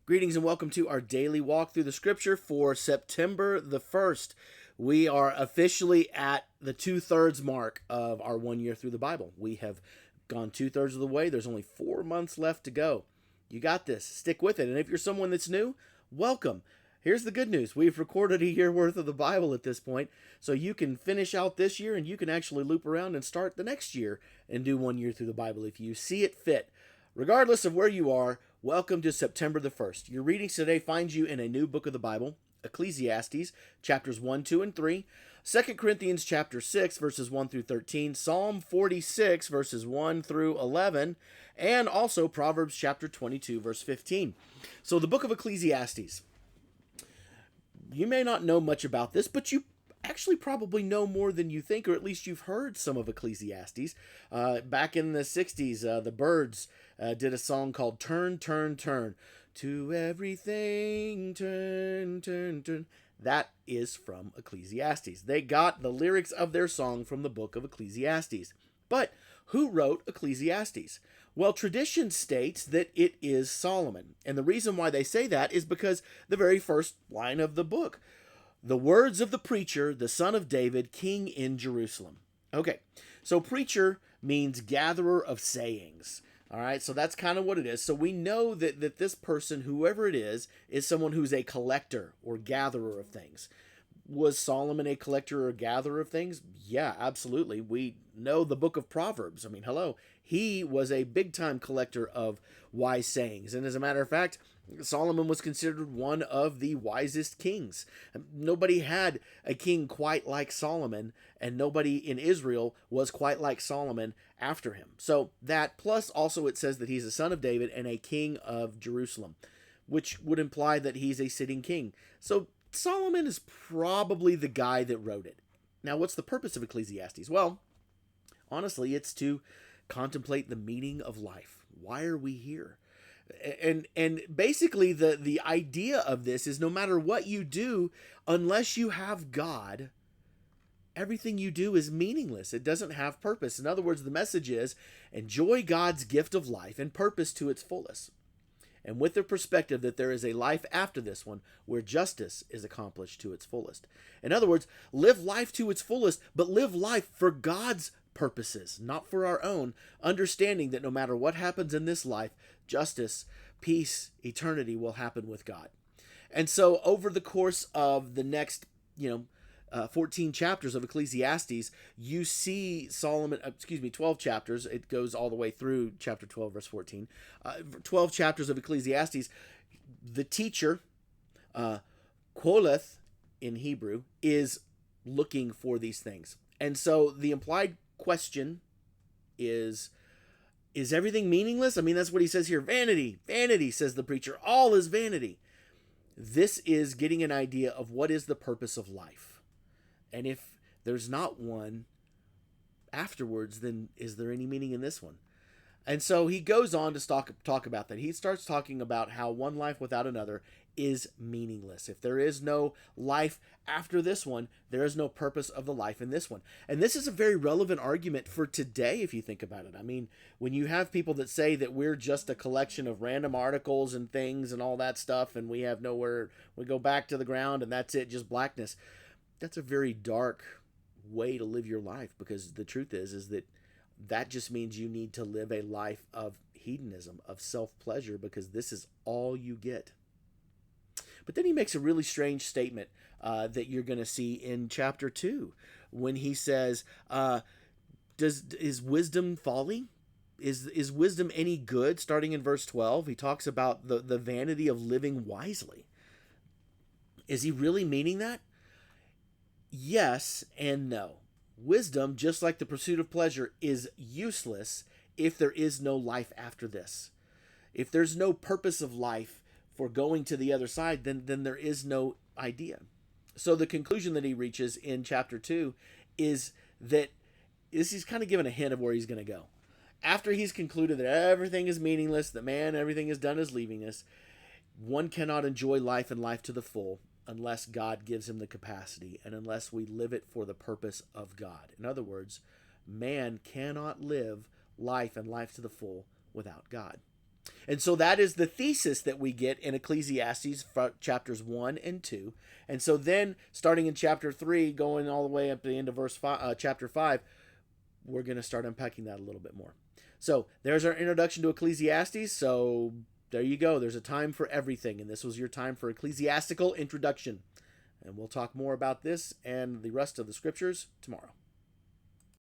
Greetings and welcome to our daily walk through the scripture for September the 1st. We are officially at the 2/3 mark of our 1 year through the Bible. We have gone 2/3 of the way. There's only 4 months left to go. You got this. Stick with it. And if you're someone that's new, welcome. Here's the good news. We've recorded a year worth of the Bible at this point, so you can finish out this year and you can actually loop around and start the next year and do 1 year through the Bible if you see it fit. Regardless of where you are, welcome to September the 1st. Your readings today find you in a new book of the Bible, Ecclesiastes, chapters 1, 2, and 3, 2 Corinthians chapter 6, verses 1 through 13, Psalm 46, verses 1 through 11, and also Proverbs chapter 22, verse 15. So the book of Ecclesiastes. You may not know much about this, but you actually probably know more than you think, or at least you've heard some of Ecclesiastes. Back in the 60s, the Byrds did a song called Turn, Turn, Turn. To everything, turn, turn, turn. That is from Ecclesiastes. They got the lyrics of their song from the book of Ecclesiastes. But who wrote Ecclesiastes? Well, tradition states that it is Solomon. And the reason why they say that is because the very first line of the book, the words of the preacher, the son of David, king in Jerusalem. Okay, so preacher means gatherer of sayings. All right, so that's kind of what it is. So we know that this person, whoever it is someone who's a collector or gatherer of things. Was Solomon a collector or gatherer of things? Yeah, absolutely. We know the book of Proverbs. I mean, hello. He was a big-time collector of wise sayings. And as a matter of fact, Solomon was considered one of the wisest kings. Nobody had a king quite like Solomon, and nobody in Israel was quite like Solomon after him. So that, plus also it says that he's a son of David and a king of Jerusalem, which would imply that he's a sitting king. So Solomon is probably the guy that wrote it. Now, what's the purpose of Ecclesiastes? Well, honestly, it's to contemplate the meaning of life. Why are we here? And basically the idea of this is no matter what you do, unless you have God, everything you do is meaningless. It doesn't have purpose. In other words, the message is enjoy God's gift of life and purpose to its fullest. And with the perspective that there is a life after this one where justice is accomplished to its fullest. In other words, live life to its fullest, but live life for God's purposes, not for our own, understanding that no matter what happens in this life, justice, peace, eternity will happen with God. And so over the course of the next, 14 chapters of Ecclesiastes, you see 12 chapters. It goes all the way through chapter 12, verse 14. 12 chapters of Ecclesiastes. The teacher, Qoleth in Hebrew, is looking for these things. And so the implied question is everything meaningless? I mean, that's what he says here. Vanity, vanity, says the preacher. All is vanity. This is getting an idea of what is the purpose of life. And if there's not one afterwards, then is there any meaning in this one? And so he goes on to talk about that. He starts talking about how one life without another is meaningless. If there is no life after this one, there is no purpose of the life in this one. And this is a very relevant argument for today, if you think about it. I mean, when you have people that say that we're just a collection of random articles and things and all that stuff, and we have nowhere, we go back to the ground and that's it, just blackness. That's a very dark way to live your life, because the truth is that just means you need to live a life of hedonism, of self-pleasure, because this is all you get. But then he makes a really strange statement that you're going to see in chapter 2 when he says, is wisdom folly? Is wisdom any good? Starting in verse 12, he talks about the vanity of living wisely. Is he really meaning that? Yes and no. Wisdom, just like the pursuit of pleasure, is useless if there is no life after this. If there's no purpose of life for going to the other side, then there is no idea. So the conclusion that he reaches in chapter 2 is that he's kind of given a hint of where he's going to go. After he's concluded that everything is meaningless, that everything is done is leaving us, one cannot enjoy life and life to the full unless God gives him the capacity and unless we live it for the purpose of God. In other words, man cannot live life and life to the full without God. And so that is the thesis that we get in Ecclesiastes chapters 1 and 2. And so then, starting in chapter 3, going all the way up to the end of chapter 5, we're going to start unpacking that a little bit more. So there's our introduction to Ecclesiastes. So there you go. There's a time for everything. And this was your time for ecclesiastical introduction. And we'll talk more about this and the rest of the scriptures tomorrow.